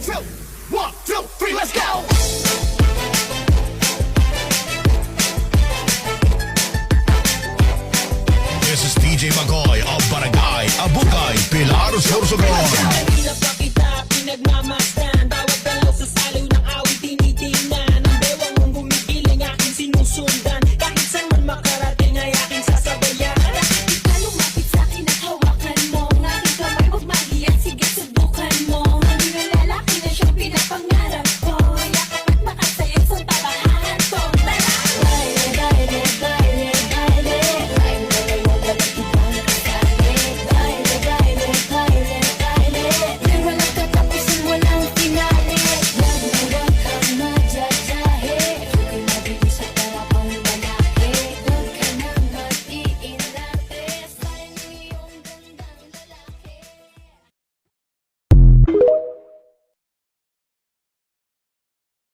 two, one, two, three, let's go! This is DJ Magoy of Barangay Abukay, Pilar, Sorsogon. Hirap pa kita, pinagmamasdan.